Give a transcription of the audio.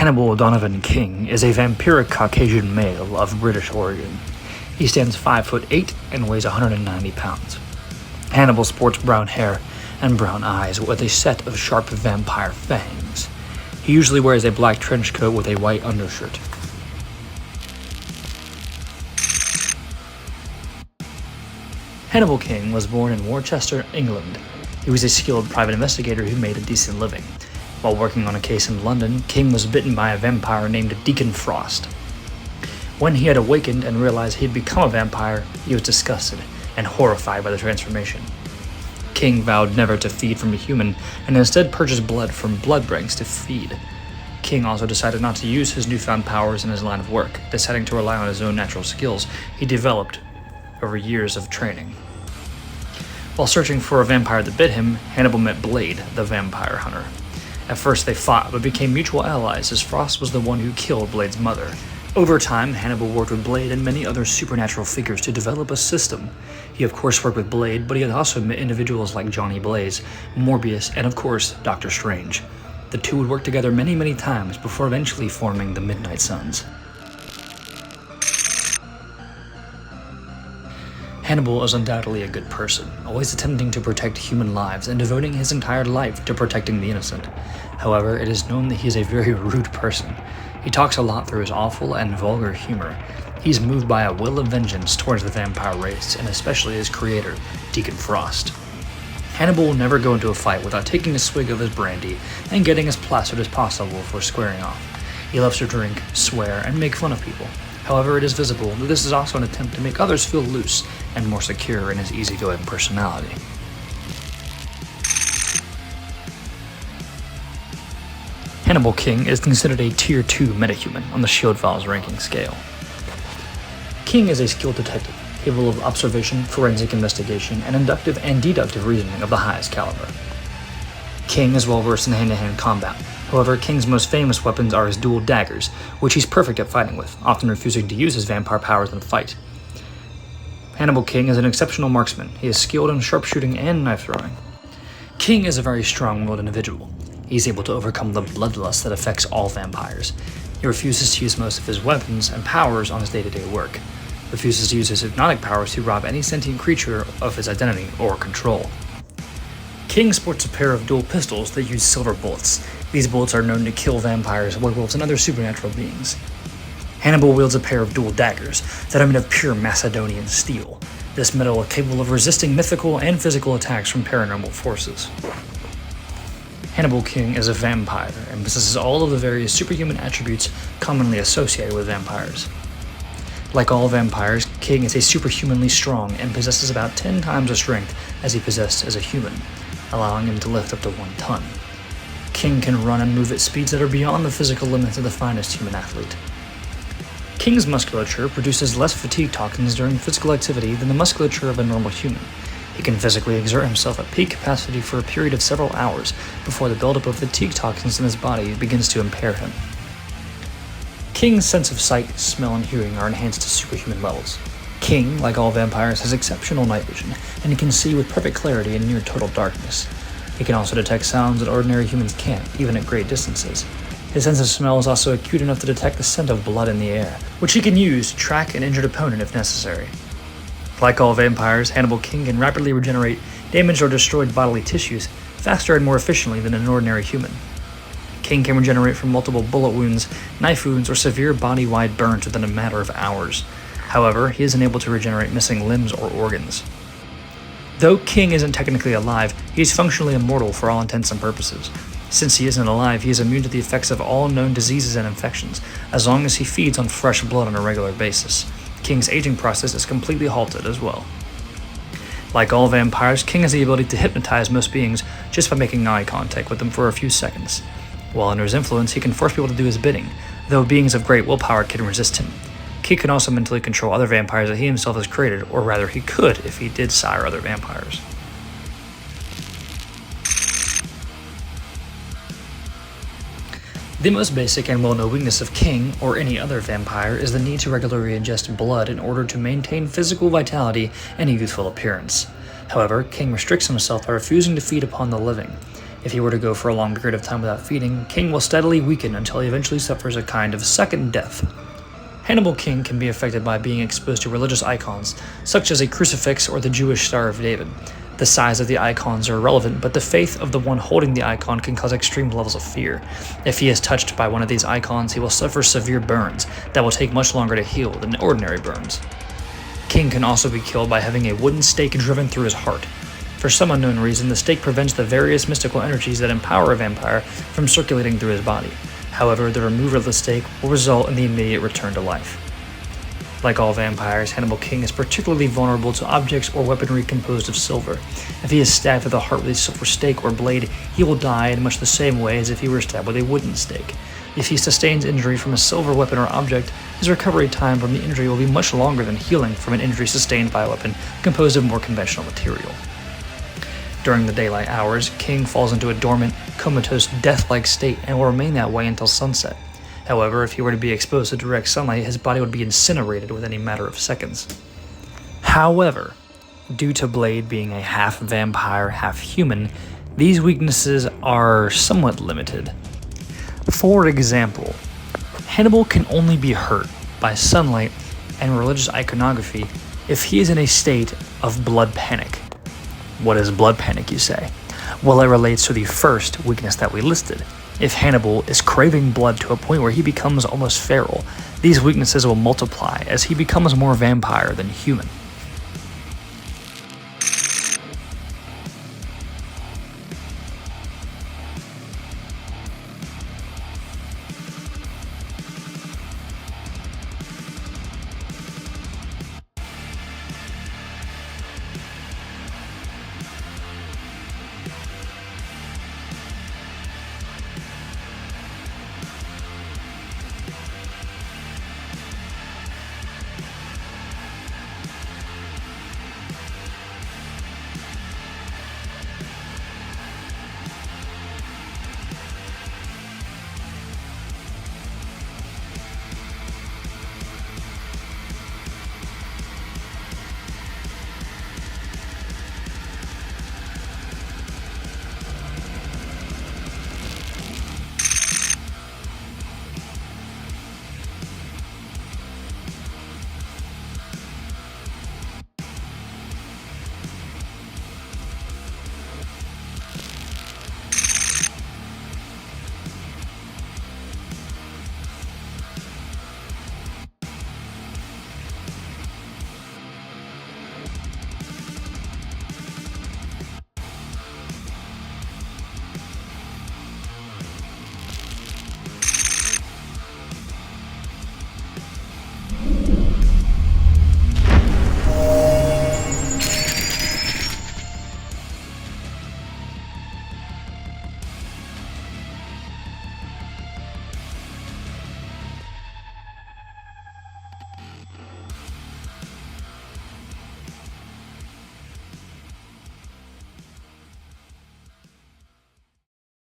Hannibal Donovan King is a vampiric Caucasian male of British origin. He stands 5'8" and weighs 190 pounds. Hannibal sports brown hair and brown eyes with a set of sharp vampire fangs. He usually wears a black trench coat with a white undershirt. Hannibal King was born in Worcester, England. He was a skilled private investigator who made a decent living. While working on a case in London, King was bitten by a vampire named Deacon Frost. When he had awakened and realized he had become a vampire, he was disgusted and horrified by the transformation. King vowed never to feed from a human and instead purchased blood from blood banks to feed. King also decided not to use his newfound powers in his line of work, deciding to rely on his own natural skills he developed over years of training. While searching for a vampire that bit him, Hannibal met Blade, the vampire hunter. At first they fought, but became mutual allies as Frost was the one who killed Blade's mother. Over time, Hannibal worked with Blade and many other supernatural figures to develop a system. He of course worked with Blade, but he had also met individuals like Johnny Blaze, Morbius, and of course, Doctor Strange. The two would work together many times before eventually forming the Midnight Suns. Hannibal is undoubtedly a good person, always attempting to protect human lives and devoting his entire life to protecting the innocent. However, it is known that he is a very rude person. He talks a lot through his awful and vulgar humor. He's moved by a will of vengeance towards the vampire race, and especially his creator, Deacon Frost. Hannibal will never go into a fight without taking a swig of his brandy and getting as plastered as possible before squaring off. He loves to drink, swear, and make fun of people. However, it is visible that this is also an attempt to make others feel loose and more secure in his easygoing personality. Hannibal King is considered a Tier 2 metahuman on the Shield Files ranking scale. King is a skilled detective, capable of observation, forensic investigation, and inductive and deductive reasoning of the highest caliber. King is well versed in hand-to-hand combat. However, King's most famous weapons are his dual daggers, which he's perfect at fighting with, often refusing to use his vampire powers in a fight. Hannibal King is an exceptional marksman. He is skilled in sharpshooting and knife throwing. King is a very strong-willed individual. He's able to overcome the bloodlust that affects all vampires. He refuses to use most of his weapons and powers on his day-to-day work. Refuses to use his hypnotic powers to rob any sentient creature of his identity or control. King sports a pair of dual pistols that use silver bullets. These bullets are known to kill vampires, werewolves, and other supernatural beings. Hannibal wields a pair of dual daggers that are made of pure Macedonian steel. This metal is capable of resisting mythical and physical attacks from paranormal forces. Hannibal King is a vampire and possesses all of the various superhuman attributes commonly associated with vampires. Like all vampires, King is a superhumanly strong and possesses about 10 times the strength as he possessed as a human, allowing him to lift up to 1 ton. King can run and move at speeds that are beyond the physical limits of the finest human athlete. King's musculature produces less fatigue toxins during physical activity than the musculature of a normal human. He can physically exert himself at peak capacity for a period of several hours before the buildup of fatigue toxins in his body begins to impair him. King's sense of sight, smell, and hearing are enhanced to superhuman levels. King, like all vampires, has exceptional night vision, and he can see with perfect clarity in near total darkness. He can also detect sounds that ordinary humans can't, even at great distances. His sense of smell is also acute enough to detect the scent of blood in the air, which he can use to track an injured opponent if necessary. Like all vampires, Hannibal King can rapidly regenerate damaged or destroyed bodily tissues faster and more efficiently than an ordinary human. King can regenerate from multiple bullet wounds, knife wounds, or severe body-wide burns within a matter of hours. However, he isn't able to regenerate missing limbs or organs. Though King isn't technically alive, he is functionally immortal for all intents and purposes. Since he isn't alive, he is immune to the effects of all known diseases and infections, as long as he feeds on fresh blood on a regular basis. King's aging process is completely halted as well. Like all vampires, King has the ability to hypnotize most beings just by making eye contact with them for a few seconds. While under his influence, he can force people to do his bidding, though beings of great willpower can resist him. King can also mentally control other vampires that he himself has created, or rather he could if he did sire other vampires. The most basic and well-known weakness of King, or any other vampire, is the need to regularly ingest blood in order to maintain physical vitality and a youthful appearance. However, King restricts himself by refusing to feed upon the living. If he were to go for a long period of time without feeding, King will steadily weaken until he eventually suffers a kind of second death. Hannibal King can be affected by being exposed to religious icons, such as a crucifix or the Jewish Star of David. The size of the icons are irrelevant, but the faith of the one holding the icon can cause extreme levels of fear. If he is touched by one of these icons, he will suffer severe burns that will take much longer to heal than ordinary burns. King can also be killed by having a wooden stake driven through his heart. For some unknown reason, the stake prevents the various mystical energies that empower a vampire from circulating through his body. However, the removal of the stake will result in the immediate return to life. Like all vampires, Hannibal King is particularly vulnerable to objects or weaponry composed of silver. If he is stabbed to the heart with a silver stake or blade, he will die in much the same way as if he were stabbed with a wooden stake. If he sustains injury from a silver weapon or object, his recovery time from the injury will be much longer than healing from an injury sustained by a weapon composed of more conventional material. During the daylight hours, King falls into a dormant, comatose, death-like state and will remain that way until sunset. However, if he were to be exposed to direct sunlight, his body would be incinerated within a matter of seconds. However, due to Blade being a half vampire, half human, these weaknesses are somewhat limited. For example, Hannibal can only be hurt by sunlight and religious iconography if he is in a state of blood panic. What is blood panic, you say? Well, it relates to the first weakness that we listed. If Hannibal is craving blood to a point where he becomes almost feral, these weaknesses will multiply as he becomes more vampire than human.